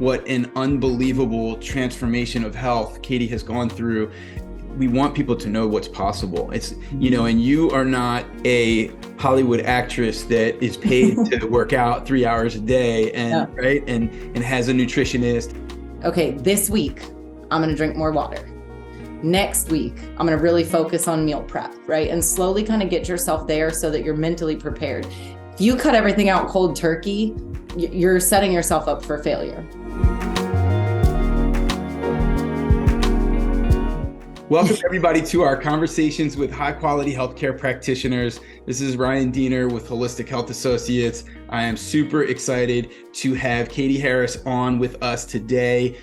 what an unbelievable transformation of health Katie has gone through. We want people to know what's possible. It's, and you are not a Hollywood actress that is paid to work out 3 hours a day and right and has a nutritionist. Okay, this week I'm going to drink more water. Next week I'm going to really focus on meal prep, right? And slowly kind of get yourself there so that you're mentally prepared. If you cut everything out cold turkey, you're setting yourself up for failure. Welcome everybody to our conversations with high quality healthcare practitioners. This is Ryan Diener with Holistic Health Associates. I am super excited to have Katie Harris on with us today.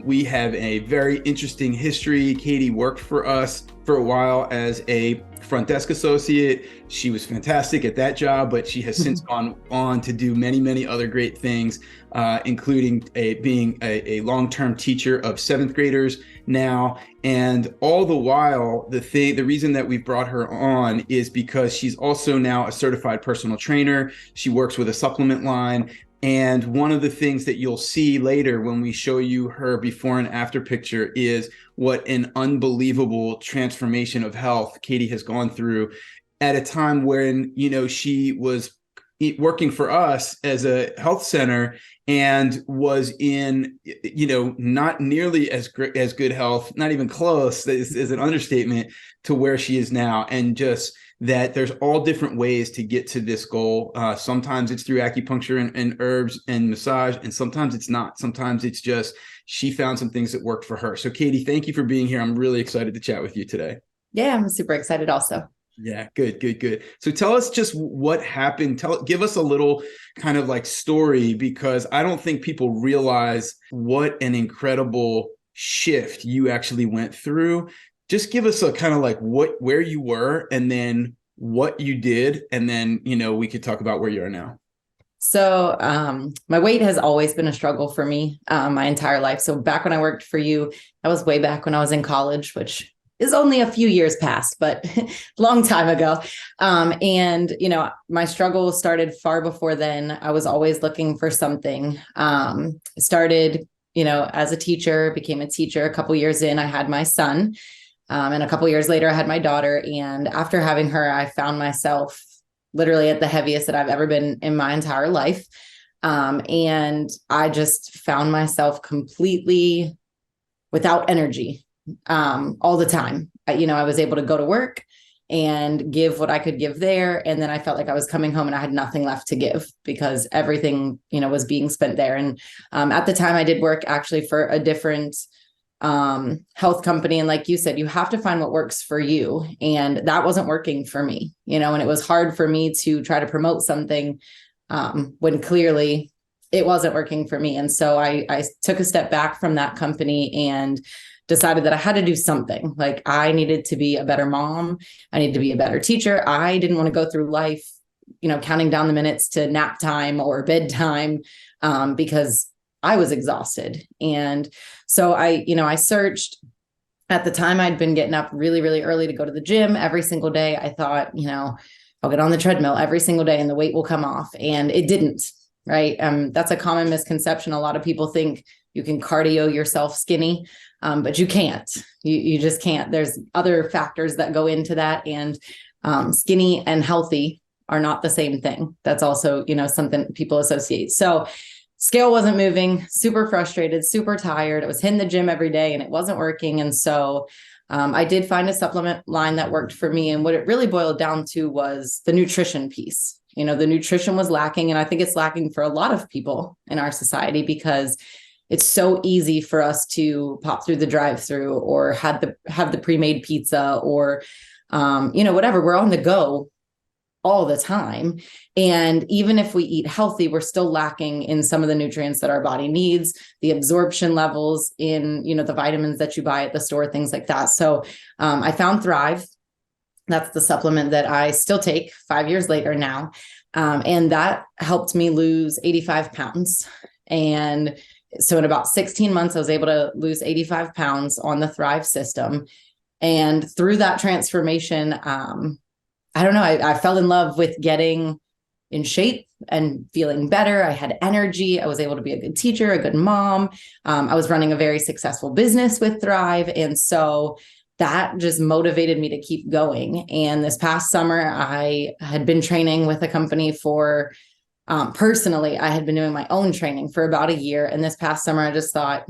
We have a very interesting history. Katie worked for us for a while as a front desk associate. She was fantastic at that job, but she has since gone on to do many, many other great things, including being a long-term teacher of seventh graders now. And all the while, the reason that we've brought her on is because she's also now a certified personal trainer. She works with a supplement line. And one of the things that you'll see later when we show you her before and after picture is what an unbelievable transformation of health Katie has gone through at a time when, she was working for us as a health center and was in, not nearly as good health, not even close, is an understatement, to where she is now. And just that there's all different ways to get to this goal. Sometimes it's through acupuncture and herbs and massage, and sometimes it's not. Sometimes it's just she found some things that worked for her. So Katie, thank you for being here. I'm really excited to chat with you today. Yeah, I'm super excited also. Yeah, good. So tell us just what happened. Give us a little kind of like story, because I don't think people realize what an incredible shift you actually went through. Just give us a kind of like where you were and then what you did. And then, we could talk about where you are now. So my weight has always been a struggle for me my entire life. So back when I worked for you, that was way back when I was in college, which is only a few years past, but long time ago. And, my struggle started far before then. I was always looking for something. Started, as a teacher, became a teacher. A couple years in, I had my son. And a couple years later, I had my daughter. And after having her, I found myself literally at the heaviest that I've ever been in my entire life. And I just found myself completely without energy all the time. I was able to go to work and give what I could give there. And then I felt like I was coming home and I had nothing left to give because everything, was being spent there. And at the time I did work actually for a different health company. And like you said, you have to find what works for you. And that wasn't working for me, and it was hard for me to try to promote something when clearly it wasn't working for me. And so I took a step back from that company and decided that I had to do something. Like I needed to be a better mom. I needed to be a better teacher. I didn't want to go through life, counting down the minutes to nap time or bedtime because I was exhausted. And so I searched. At the time, I'd been getting up really, really early to go to the gym every single day. I thought, I'll get on the treadmill every single day and the weight will come off. And it didn't, right? That's a common misconception. A lot of people think you can cardio yourself skinny, but you can't. You just can't. There's other factors that go into that. And skinny and healthy are not the same thing. That's also, something people associate. So scale wasn't moving, super frustrated, super tired. I was hitting the gym every day and it wasn't working. And so I did find a supplement line that worked for me. And what it really boiled down to was the nutrition piece. The nutrition was lacking. And I think it's lacking for a lot of people in our society because it's so easy for us to pop through the drive-through or have the pre-made pizza or, whatever. We're on the go all the time. And even if we eat healthy, we're still lacking in some of the nutrients that our body needs, the absorption levels in, the vitamins that you buy at the store, things like that. So I found Thrive. That's the supplement that I still take 5 years later now. And that helped me lose 85 pounds. And so in about 16 months, I was able to lose 85 pounds on the Thrive system. And through that transformation, I don't know, I fell in love with getting in shape and feeling better. I had energy. I was able to be a good teacher, a good mom. I was running a very successful business with Thrive. And so that just motivated me to keep going. And this past summer, I had been training with a company for, personally, I had been doing my own training for about a year. And this past summer, I just thought,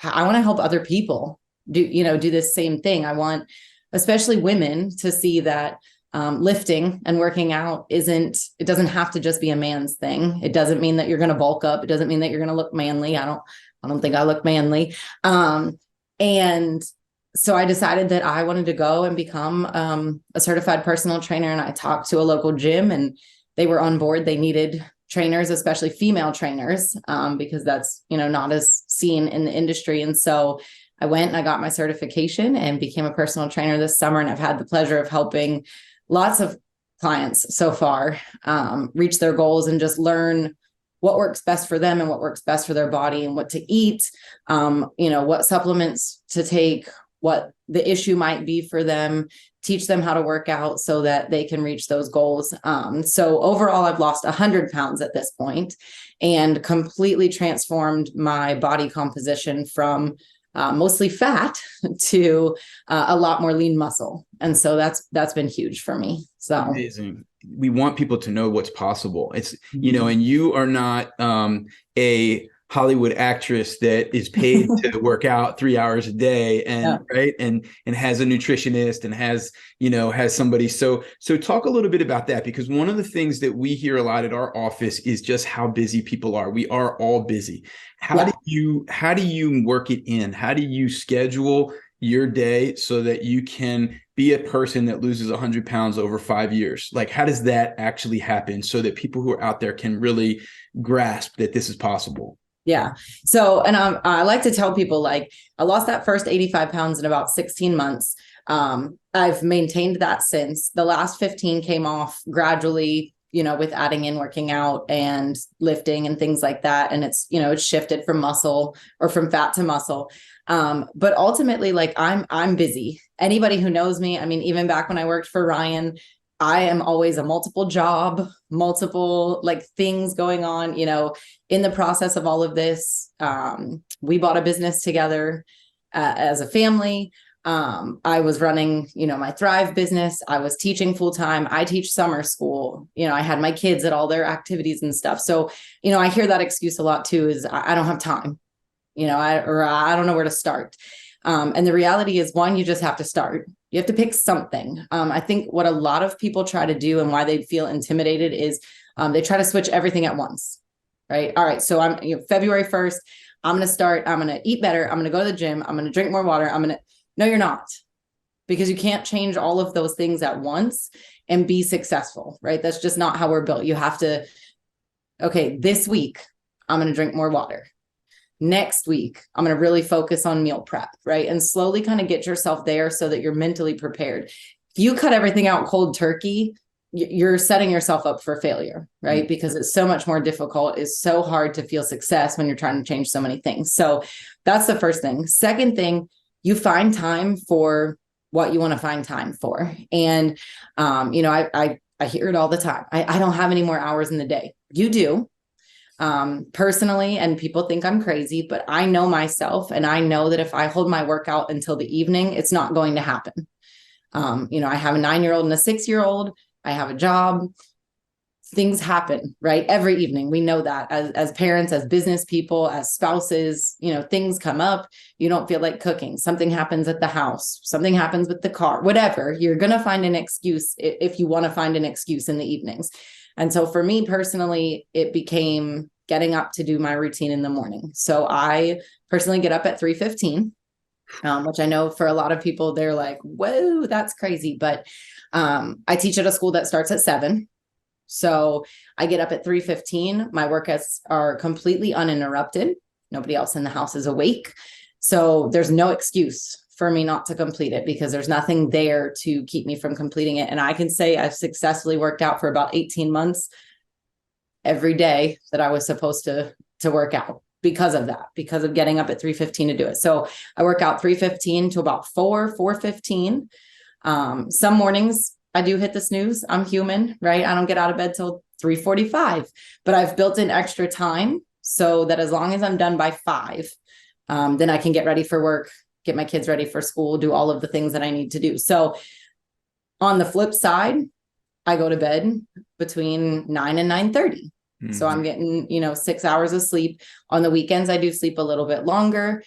I want to help other people do this same thing. I want, especially women, to see that lifting and working out it doesn't have to just be a man's thing. It doesn't mean that you're going to bulk up. It doesn't mean that you're going to look manly. I don't think I look manly. And so I decided that I wanted to go and become a certified personal trainer. And I talked to a local gym and they were on board. They needed trainers, especially female trainers, because that's, not as seen in the industry. And so I went and I got my certification and became a personal trainer this summer. And I've had the pleasure of helping lots of clients so far reach their goals and just learn what works best for them and what works best for their body and what to eat, what supplements to take, what the issue might be for them, teach them how to work out so that they can reach those goals. So overall, I've lost 100 pounds at this point and completely transformed my body composition from mostly fat to a lot more lean muscle. And so that's been huge for me. So amazing. We want people to know what's possible. It's, and you are not a Hollywood actress that is paid to work out 3 hours a day and right. And has a nutritionist and has somebody. So talk a little bit about that, because one of the things that we hear a lot at our office is just how busy people are. We are all busy. How do you work it in? How do you schedule your day so that you can be a person that loses 100 pounds over 5 years? Like, how does that actually happen so that people who are out there can really grasp that this is possible? Yeah. So, and I like to tell people, like, I lost that first 85 pounds in about 16 months. I've maintained that since. The last 15 came off gradually, with adding in working out and lifting and things like that. And it's, it's shifted from muscle or from fat to muscle. But ultimately, like, I'm busy. Anybody who knows me, I mean, even back when I worked for Ryan, I am always a multiple things going on, in the process of all of this. We bought a business together as a family. I was running, my Thrive business. I was teaching full time. I teach summer school. I had my kids at all their activities and stuff. So, I hear that excuse a lot too, is I don't have time, I don't know where to start. And the reality is, one, you just have to start. You have to pick something. I think what a lot of people try to do and why they feel intimidated is they try to switch everything at once, right? All right, so I'm February 1st, I'm going to start, I'm going to eat better, I'm going to go to the gym, I'm going to drink more water, no, you're not, because you can't change all of those things at once and be successful, right? That's just not how we're built. You have to, okay, this week, I'm going to drink more water. Next week, I'm going to really focus on meal prep, right? And slowly kind of get yourself there so that you're mentally prepared. If you cut everything out cold turkey, you're setting yourself up for failure, right? Mm-hmm. Because it's so much more difficult. It's so hard to feel success when you're trying to change so many things. So that's the first thing. Second thing, you find time for what you want to find time for. And, I hear it all the time. I don't have any more hours in the day. You do. Personally, and people think I'm crazy, but I know myself, and I know that if I hold my workout until the evening, it's not going to happen. I have a 9-year-old and a 6-year-old. I have a job. Things happen, right? Every evening. We know that as parents, as business people, as spouses, things come up. You don't feel like cooking. Something happens at the house. Something happens with the car, whatever. You're going to find an excuse if you want to find an excuse in the evenings. And so for me personally, it became getting up to do my routine in the morning. So I personally get up at 3:15, which I know for a lot of people, they're like, whoa, that's crazy. But I teach at a school that starts at 7. So I get up at 3:15. My workouts are completely uninterrupted. Nobody else in the house is awake. So there's no excuse for me not to complete it, because there's nothing there to keep me from completing it. And I can say I've successfully worked out for about 18 months every day that I was supposed to work out because of that, because of getting up at 3:15 to do it. So I work out 3:15 to about 4:15. Some mornings I do hit the snooze. I'm human, right? I don't get out of bed till 3:45, but I've built in extra time so that as long as I'm done by 5, then I can get ready for work, get my kids ready for school, do all of the things that I need to do. So on the flip side, I go to bed between 9 and 9:30. So I'm getting, 6 hours of sleep. On the weekends, I do sleep a little bit longer.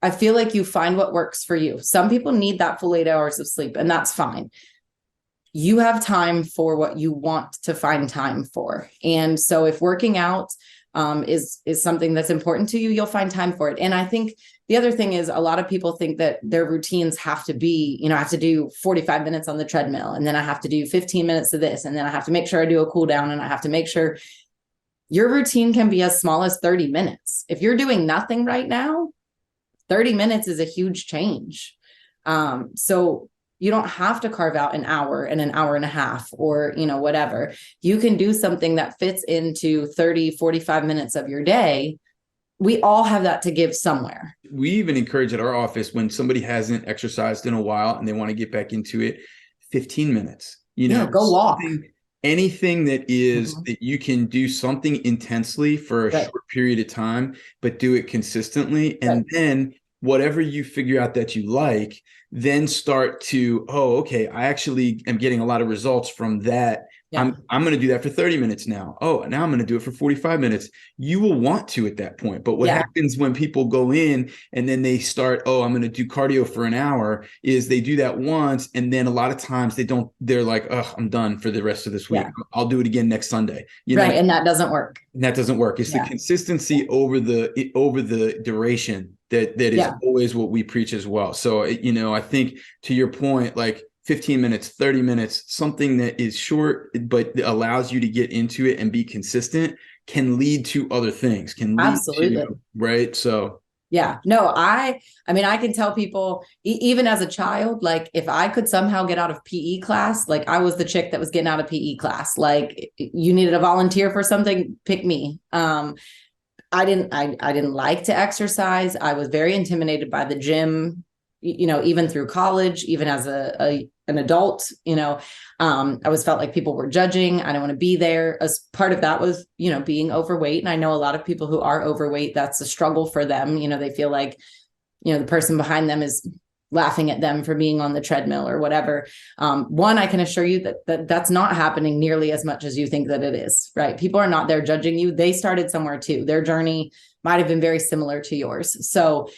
I feel like you find what works for you. Some people need that full 8 hours of sleep, and that's fine. You have time for what you want to find time for. And so if working out is something that's important to you, you'll find time for it. And I think the other thing is a lot of people think that their routines have to be, I have to do 45 minutes on the treadmill, and then I have to do 15 minutes of this, and then I have to make sure I do a cool down, and I have to make sure your routine can be as small as 30 minutes. If you're doing nothing right now, 30 minutes is a huge change. So you don't have to carve out an hour and an hour and a half or, whatever. You can do something that fits into 30, 45 minutes of your day. We all have that to give somewhere. We even encourage at our office when somebody hasn't exercised in a while and they want to get back into it, 15 minutes, go walk. Anything that is that you can do something intensely for a short period of time, but do it consistently. And then whatever you figure out that you like, then start to, okay, I actually am getting a lot of results from that. Yeah. I'm going to do that for 30 minutes now. Oh, now I'm going to do it for 45 minutes. You will want to at that point. But what happens when people go in and then they start, I'm going to do cardio for an hour, is they do that once. And then a lot of times they're like, I'm done for the rest of this week. Yeah. I'll do it again next Sunday. And that doesn't work. It's the consistency over the duration that is always what we preach as well. So, I think to your point, like 15 minutes, 30 minutes, something that is short, but allows you to get into it and be consistent can lead to other things, Absolutely. Right. So, yeah, no, I can tell people, even as a child, like if I could somehow get out of PE class, like I was the chick that was getting out of PE class, like you needed a volunteer for something, pick me. I didn't like to exercise. I was very intimidated by the gym, even through college, even as an adult, I always felt like people were judging. I don't want to be there. As part of that was, being overweight. And I know a lot of people who are overweight, that's a struggle for them. They feel like, the person behind them is laughing at them for being on the treadmill or whatever. One, I can assure you that's not happening nearly as much as you think that it is, right? People are not there judging you. They started somewhere too. Their journey might have been very similar to yours. So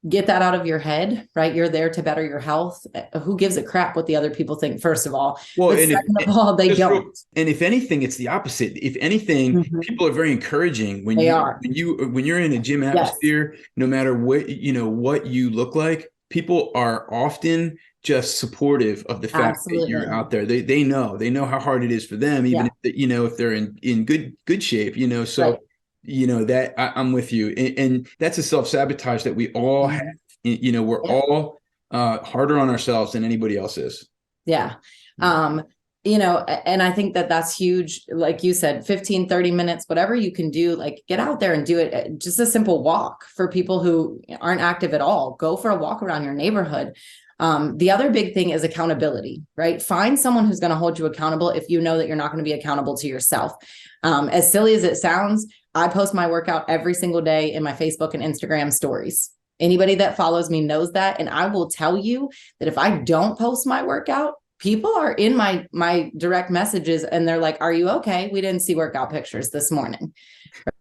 get that out of your head, right? You're there to better your health. Who gives a crap what the other people think, first of all? Well, but second of all, they don't. And if anything, it's the opposite. If anything, people are very encouraging when you're in a gym atmosphere, no matter what, what you look like, people are often just supportive of the fact that you're out there. They know how hard it is for them, even if they're in good shape, so that I'm with you. And that's a self-sabotage that we all have. We're all harder on ourselves than anybody else is. Yeah. And I think that's huge. Like you said, 15, 30 minutes, whatever you can do, like get out there and do it. Just a simple walk for people who aren't active at all. Go for a walk around your neighborhood. The other big thing is accountability, right? Find someone who's going to hold you accountable if you know that you're not going to be accountable to yourself. As silly as it sounds, I post my workout every single day in my Facebook and Instagram stories. Anybody that follows me knows that. And I will tell you that if I don't post my workout, people are in my direct messages and they're like, are you okay? We didn't see workout pictures this morning.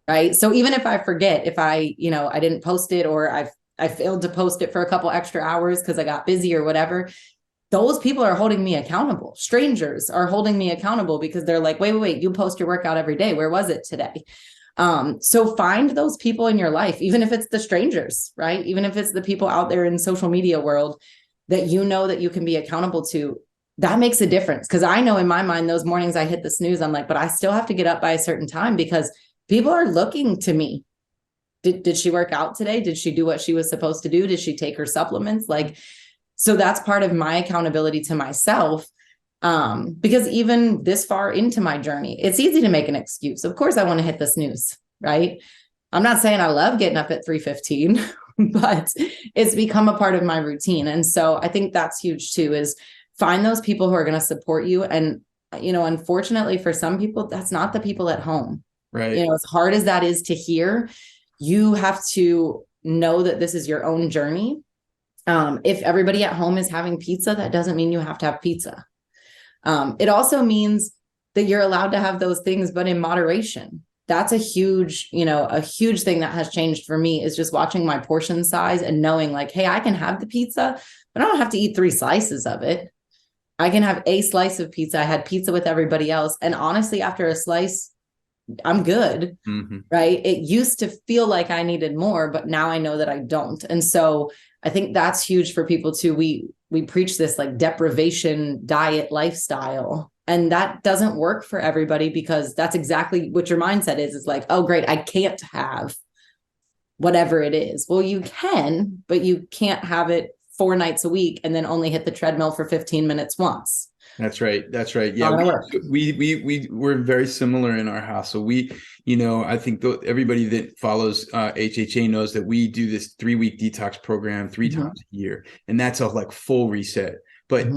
Right. So even if I forget, if I didn't post it, or I failed to post it for a couple extra hours because I got busy or whatever, those people are holding me accountable. Strangers are holding me accountable because they're like, wait, you post your workout every day. Where was it today? So find those people in your life, even if it's the strangers, right? Even if it's the people out there in social media world that that you can be accountable to. That makes a difference. Because I know in my mind, those mornings I hit the snooze, I'm like, but I still have to get up by a certain time because people are looking to me. Did she work out today? Did she do what she was supposed to do? Did she take her supplements? So that's part of my accountability to myself. Because even this far into my journey, it's easy to make an excuse. Of course, I want to hit the snooze, right? I'm not saying I love getting up at 3:15, but it's become a part of my routine. And so I think that's huge too, is find those people who are going to support you. And, unfortunately for some people, that's not the people at home. Right. As hard as that is to hear, you have to know that this is your own journey. If everybody at home is having pizza, that doesn't mean you have to have pizza. It also means that you're allowed to have those things, but in moderation. That's a huge thing that has changed for me, is just watching my portion size and knowing like, hey, I can have the pizza, but I don't have to eat 3 slices of it. I can have a slice of pizza. I had pizza with everybody else. And honestly, after a slice, I'm good. Mm-hmm. Right. It used to feel like I needed more, but now I know that I don't. And so I think that's huge for people too. We preach this like deprivation diet lifestyle, and that doesn't work for everybody, because that's exactly what your mindset is like, oh, great, I can't have whatever it is. Well, you can, but you can't have it 4 nights a week and then only hit the treadmill for 15 minutes once. That's right. Yeah, we're very similar in our house. So I think everybody that follows HHA knows that we do this 3-week detox program 3 times a year, and that's a like full reset. But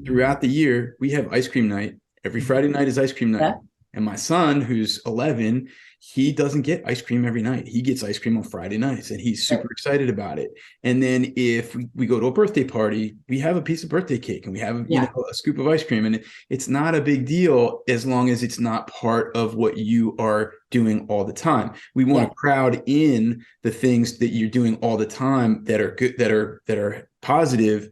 throughout the year, we have ice cream night. Every Friday night is ice cream night. Yeah. And my son, who's 11, he doesn't get ice cream every night. He gets ice cream on Friday nights, and he's super excited about it. And then if we go to a birthday party, we have a piece of birthday cake and we have a scoop of ice cream. And it's not a big deal as long as it's not part of what you are doing all the time. We want to crowd in the things that you're doing all the time that are good, that are positive,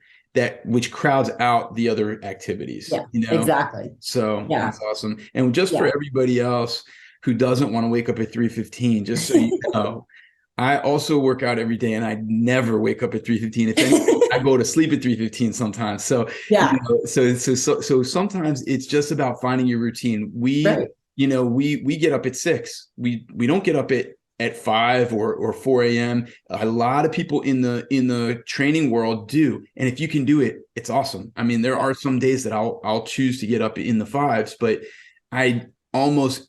which crowds out the other activities. Yeah, exactly. So that's awesome. And just for everybody else who doesn't want to wake up at 3:15, just so you know, I also work out every day, and I never wake up at 3:15. If anything, I go to sleep at 3:15 sometimes. So so sometimes it's just about finding your routine. We get up at 6. We don't get up at 5 or 4 a.m. A lot of people in the training world do. And if you can do it, it's awesome. I mean, there are some days that I'll choose to get up in the 5s, but I most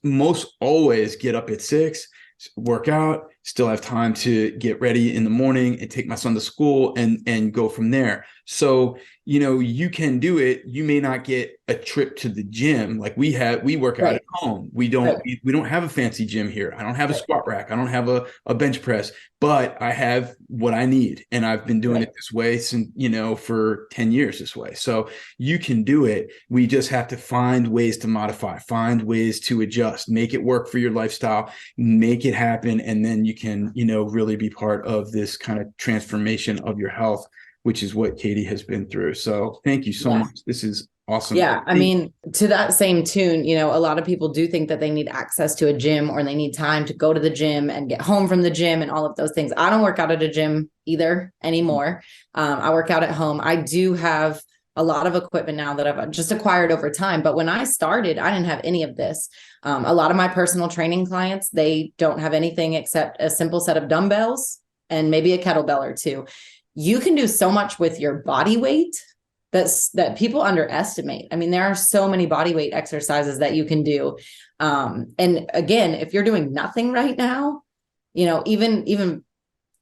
always get up at 6, work out, still have time to get ready in the morning and take my son to school and go from there. So, you can do it. You may not get a trip to the gym. Like we work out at home. We don't have a fancy gym here. I don't have a squat rack. I don't have a bench press, but I have what I need. And I've been doing it this way since, for 10 years this way. So you can do it. We just have to find ways to modify, find ways to adjust, make it work for your lifestyle, make it happen. And then you can, really be part of this kind of transformation of your health, which is what Katie has been through. So thank you so much. This is awesome. Yeah. I mean, to that same tune, a lot of people do think that they need access to a gym, or they need time to go to the gym and get home from the gym and all of those things. I don't work out at a gym either anymore. I work out at home. I do have a lot of equipment now that I've just acquired over time. But when I started, I didn't have any of this. A lot of my personal training clients, they don't have anything except a simple set of dumbbells and maybe a kettlebell or 2. You can do so much with your body weight that people underestimate. I mean, there are so many body weight exercises that you can do. And again, if you're doing nothing right now, even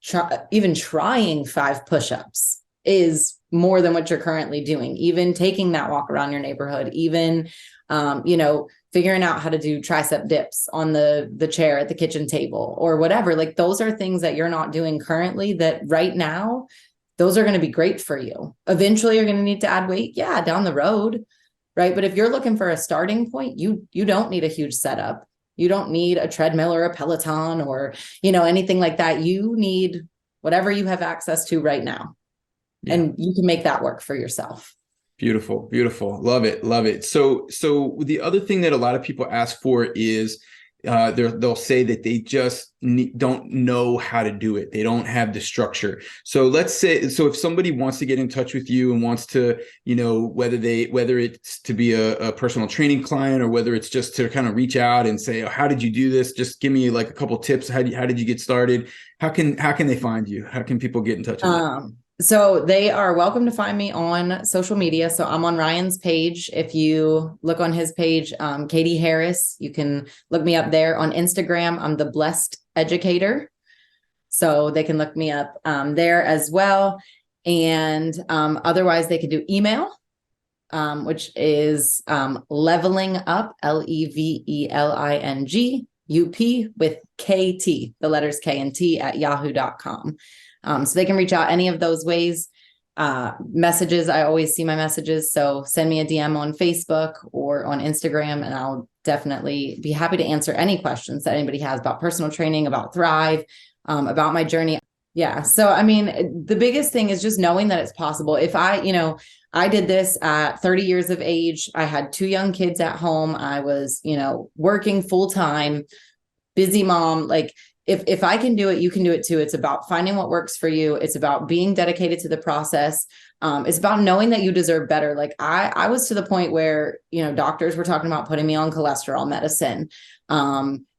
trying 5 push-ups is more than what you're currently doing. Even taking that walk around your neighborhood, even, figuring out how to do tricep dips on the chair at the kitchen table or whatever. Like, those are things that you're not doing currently that right now, those are going to be great for you. Eventually you're going to need to add weight. Yeah. Down the road. Right. But if you're looking for a starting point, you don't need a huge setup. You don't need a treadmill or a Peloton or, anything like that. You need whatever you have access to right now. Yeah. And you can make that work for yourself. Beautiful. Love it. So the other thing that a lot of people ask for is they'll say that they just don't know how to do it. They don't have the structure. So let's say, if somebody wants to get in touch with you and wants to, whether it's to be a personal training client or whether it's just to kind of reach out and say, oh, how did you do this? Just give me like a couple tips. How did you get started? How can they find you? How can people get in touch with you? So they are welcome to find me on social media. So I'm on Ryan's page. If you look on his page, Katie Harris, you can look me up there. On Instagram, I'm the Blessed Educator. So they can look me up there as well. And otherwise, they can do email. which is leveling up, LEVELING UP with KT, the letters K and T at yahoo.com. So they can reach out any of those ways. Messages, I always see my messages. So send me a DM on Facebook or on Instagram, and I'll definitely be happy to answer any questions that anybody has about personal training, about Thrive, about my journey. Yeah. So, I mean, the biggest thing is just knowing that it's possible. If I did this at 30 years of age. I had 2 young kids at home. I was, working full time, busy mom. Like if I can do it, you can do it too. It's about finding what works for you. It's about being dedicated to the process. It's about knowing that you deserve better. Like I was to the point where, doctors were talking about putting me on cholesterol medicine.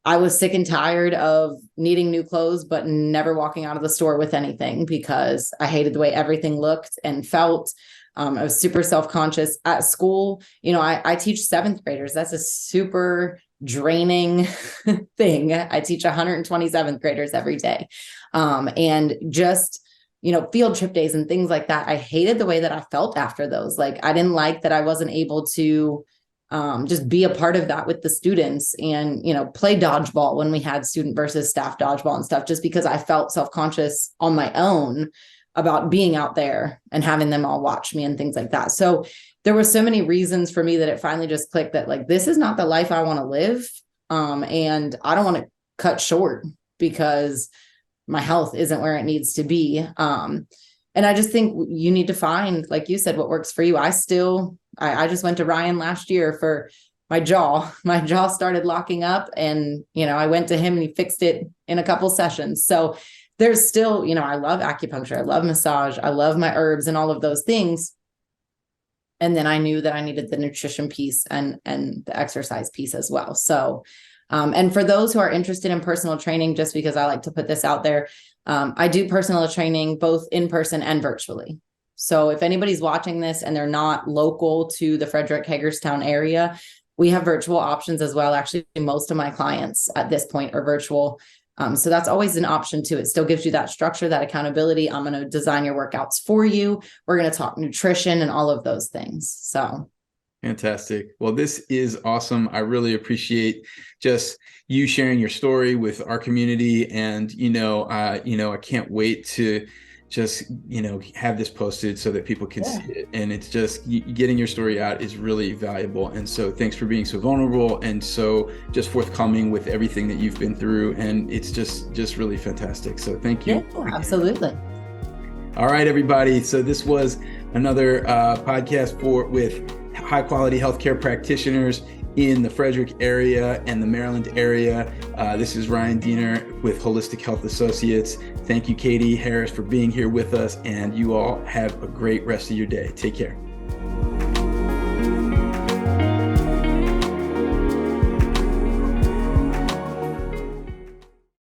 I was sick and tired of needing new clothes, but never walking out of the store with anything because I hated the way everything looked and felt. I was super self-conscious at school. I teach 7th graders. That's a super draining thing. I teach 127th graders every day. And just, field trip days and things like that. I hated the way that I felt after those. Like, I didn't like that I wasn't able to just be a part of that with the students and, play dodgeball when we had student versus staff dodgeball and stuff, just because I felt self-conscious on my own about being out there and having them all watch me and things like that. So there were so many reasons for me that it finally just clicked that like, this is not the life I want to live. And I don't want to cut short because my health isn't where it needs to be. And I just think you need to find, like you said, what works for you. I just went to Ryan last year for my jaw. My jaw started locking up and, I went to him and he fixed it in a couple sessions. So there's still, I love acupuncture. I love massage. I love my herbs and all of those things. And then I knew that I needed the nutrition piece and the exercise piece as well. So, and for those who are interested in personal training, just because I like to put this out there, I do personal training both in person and virtually. So if anybody's watching this and they're not local to the Frederick Hagerstown area, we have virtual options as well. Actually, most of my clients at this point are virtual. So that's always an option too. It still gives you that structure, that accountability. I'm going to design your workouts for you. We're going to talk nutrition and all of those things. So fantastic. Well, this is awesome. I really appreciate just you sharing your story with our community. And, I can't wait to just, have this posted so that people can see it. And it's just getting your story out is really valuable. And so thanks for being so vulnerable and so just forthcoming with everything that you've been through. And it's just really fantastic. So thank you. Yeah, absolutely. All right, everybody. So this was another podcast with high quality healthcare practitioners in the Frederick area and the Maryland area. This is Ryan Diener with Holistic Health Associates. Thank you, Katie Harris, for being here with us, and you all have a great rest of your day. Take care.